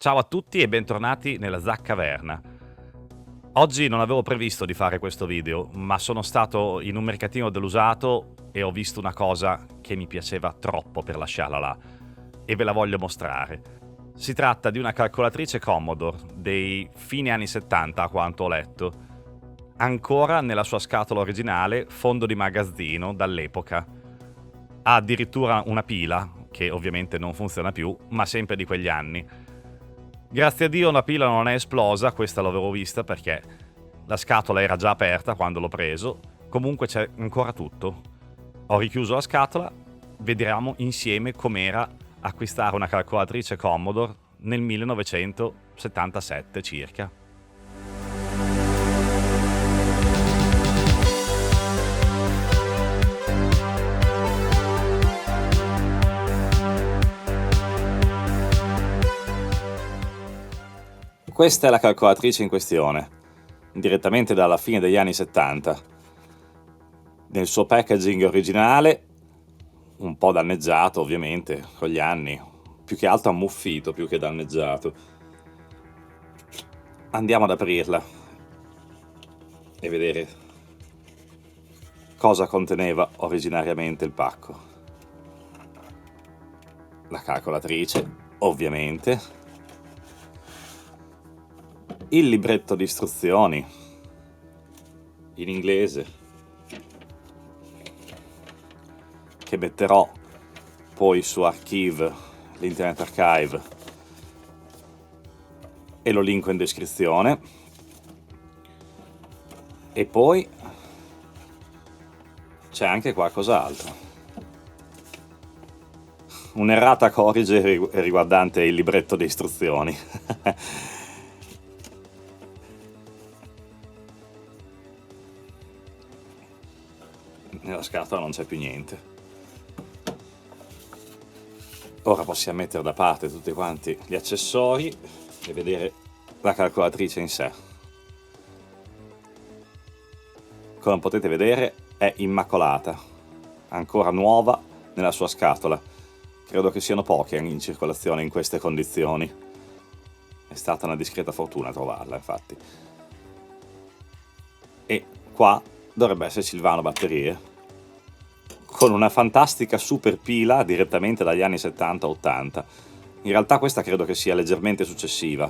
Ciao a tutti e bentornati nella Zaccaverna. Oggi non avevo previsto di fare questo video, ma sono stato in un mercatino dell'usato e ho visto una cosa che mi piaceva troppo per lasciarla là e ve la voglio mostrare. Si tratta di una calcolatrice Commodore dei fine anni 70, a quanto ho letto, ancora nella sua scatola originale, fondo di magazzino dall'epoca. Ha addirittura una pila, che ovviamente non funziona più, ma sempre di quegli anni. Grazie a Dio la pila non è esplosa, questa l'avevo vista perché la scatola era già aperta quando l'ho preso, comunque c'è ancora tutto. Ho richiuso la scatola, vedremo insieme com'era acquistare una calcolatrice Commodore nel 1977 circa. Questa è la calcolatrice in questione, direttamente dalla fine degli anni 70. Nel suo packaging originale, un po' danneggiato ovviamente con gli anni, più che altro ammuffito più che danneggiato. Andiamo ad aprirla e vedere cosa conteneva originariamente il pacco. La calcolatrice, ovviamente, il libretto di istruzioni in inglese che metterò poi su Archive, l'Internet Archive, e lo linko in descrizione. E poi c'è anche qualcos'altro, un'errata corrige riguardante il libretto di istruzioni. Nella scatola non c'è più niente. Ora possiamo mettere da parte tutti quanti gli accessori e vedere la calcolatrice in sé. Come potete vedere è immacolata, ancora nuova nella sua scatola. Credo che siano poche in circolazione in queste condizioni. È stata una discreta fortuna trovarla, infatti. E qua dovrebbe esserci il vano batterie, con una fantastica super pila direttamente dagli anni 70-80. In realtà questa credo che sia leggermente successiva,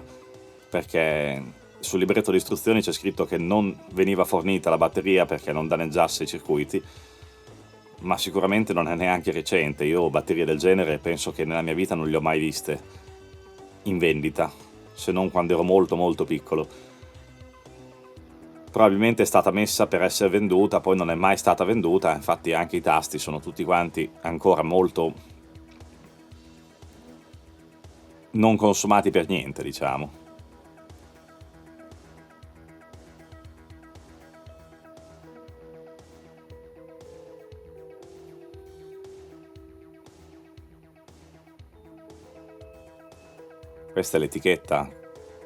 perché sul libretto di istruzioni c'è scritto che non veniva fornita la batteria perché non danneggiasse i circuiti, ma sicuramente non è neanche recente. Io batterie del genere penso che nella mia vita non le ho mai viste in vendita, se non quando ero molto molto piccolo. Probabilmente è stata messa per essere venduta, poi non è mai stata venduta, infatti anche i tasti sono tutti quanti ancora molto non consumati per niente, diciamo. Questa è l'etichetta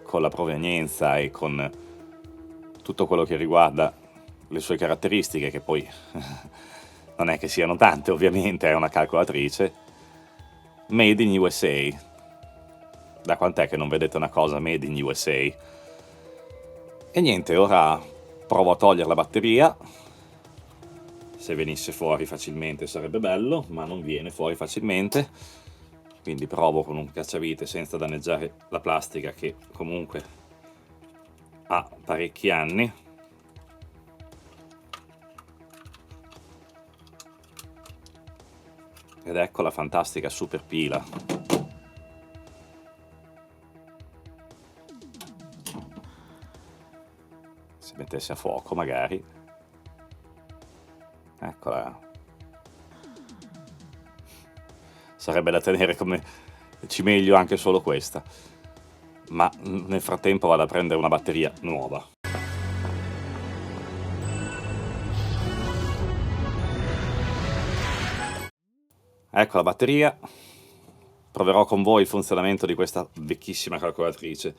con la provenienza e con tutto quello che riguarda le sue caratteristiche, che poi non è che siano tante, ovviamente, è una calcolatrice made in USA. Da quant'è che non vedete una cosa made in USA? E niente, ora provo a togliere la batteria. Se venisse fuori facilmente sarebbe bello, ma non viene fuori facilmente, quindi provo con un cacciavite senza danneggiare la plastica, che comunque ha parecchi anni. Ed ecco la fantastica super pila. Se mettesse a fuoco magari. Eccola. Sarebbe da tenere come cimelio anche solo questa. Ma nel frattempo vado a prendere una batteria nuova. Ecco la batteria. Proverò con voi il funzionamento di questa vecchissima calcolatrice,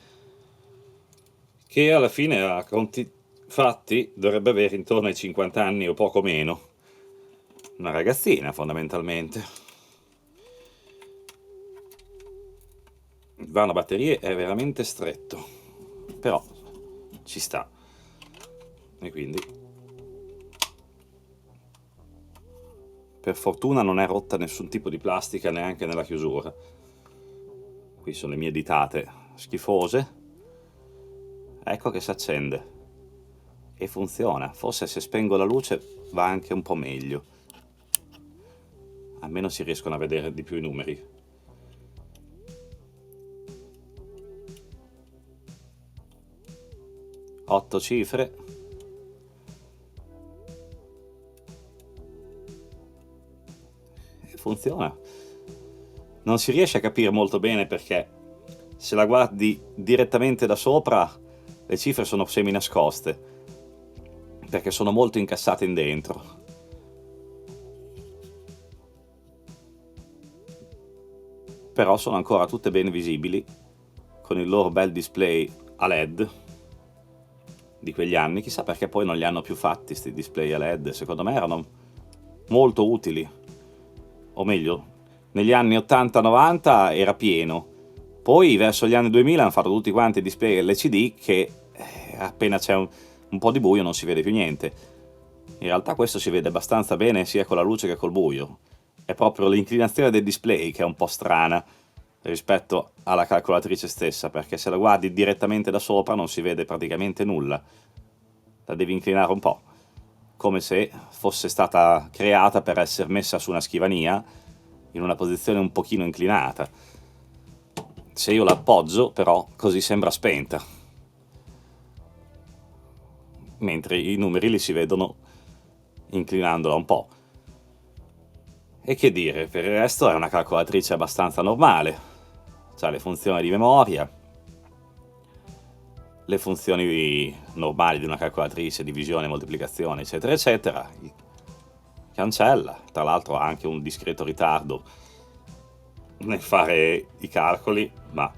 che alla fine, a conti fatti, dovrebbe avere intorno ai 50 anni o poco meno. Una ragazzina, fondamentalmente. Il vano batterie è veramente stretto, però ci sta. E quindi per fortuna non è rotta nessun tipo di plastica neanche nella chiusura. Qui sono le mie ditate schifose. Ecco che si accende e funziona. Forse se spengo la luce va anche un po' meglio, almeno si riescono a vedere di più i numeri. Otto cifre. E funziona. Non si riesce a capire molto bene perché se la guardi direttamente da sopra le cifre sono semi nascoste, perché sono molto incassate in dentro. Però sono ancora tutte ben visibili, con il loro bel display a LED di quegli anni. Chissà perché poi non li hanno più fatti questi display a LED, secondo me erano molto utili. O meglio, negli anni 80-90 era pieno, poi verso gli anni 2000 hanno fatto tutti quanti i display LCD che appena c'è un po' di buio non si vede più niente. In realtà questo si vede abbastanza bene sia con la luce che col buio. È proprio l'inclinazione del display che è un po' strana rispetto alla calcolatrice stessa, perché se la guardi direttamente da sopra non si vede praticamente nulla. La devi inclinare un po', come se fosse stata creata per essere messa su una scrivania in una posizione un pochino inclinata. Se io la appoggio, però, così sembra spenta, mentre i numeri li si vedono inclinandola un po'. E che dire, per il resto è una calcolatrice abbastanza normale. C'ha le funzioni di memoria, le funzioni normali di una calcolatrice, divisione, moltiplicazione, eccetera, eccetera. Cancella, tra l'altro ha anche un discreto ritardo nel fare i calcoli, ma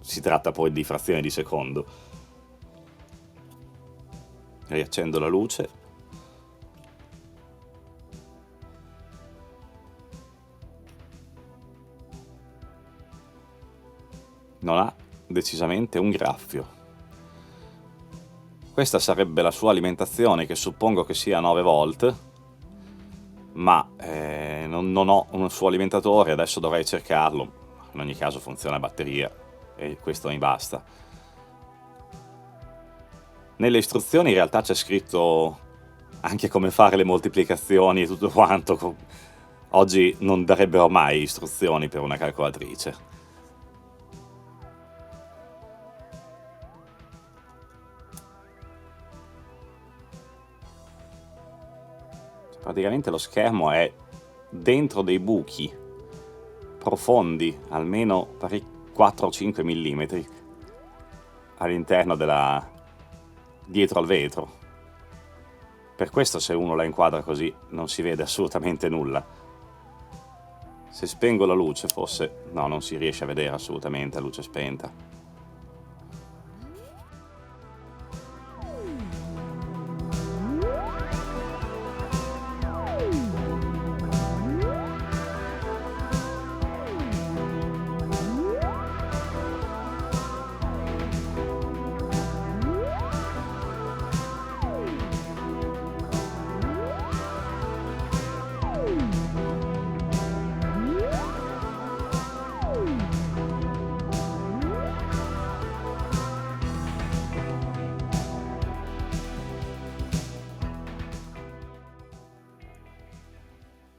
si tratta poi di frazioni di secondo. Riaccendo la luce. Non ha decisamente un graffio. Questa sarebbe la sua alimentazione, che suppongo che sia 9 volt, ma non ho un suo alimentatore, adesso dovrei cercarlo. In ogni caso funziona a batteria e questo mi basta. Nelle istruzioni in realtà c'è scritto anche come fare le moltiplicazioni e tutto quanto. Oggi non darebbero mai istruzioni per una calcolatrice. Praticamente lo schermo è dentro dei buchi profondi, almeno 4 o 5 mm, all'interno dietro al vetro. Per questo se uno la inquadra così non si vede assolutamente nulla. Se spengo la luce forse no, non si riesce a vedere assolutamente a luce spenta.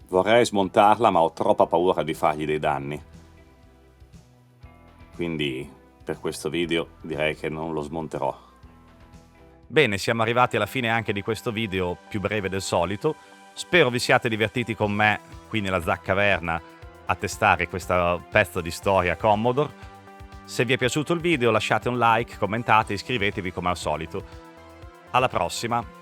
Vorrei smontarla, ma ho troppa paura di fargli dei danni. Quindi per questo video direi che non lo smonterò. Bene, siamo arrivati alla fine anche di questo video, più breve del solito. Spero vi siate divertiti con me qui nella Zaccaverna a testare questo pezzo di storia Commodore. Se vi è piaciuto il video lasciate un like, commentate e iscrivetevi come al solito. Alla prossima!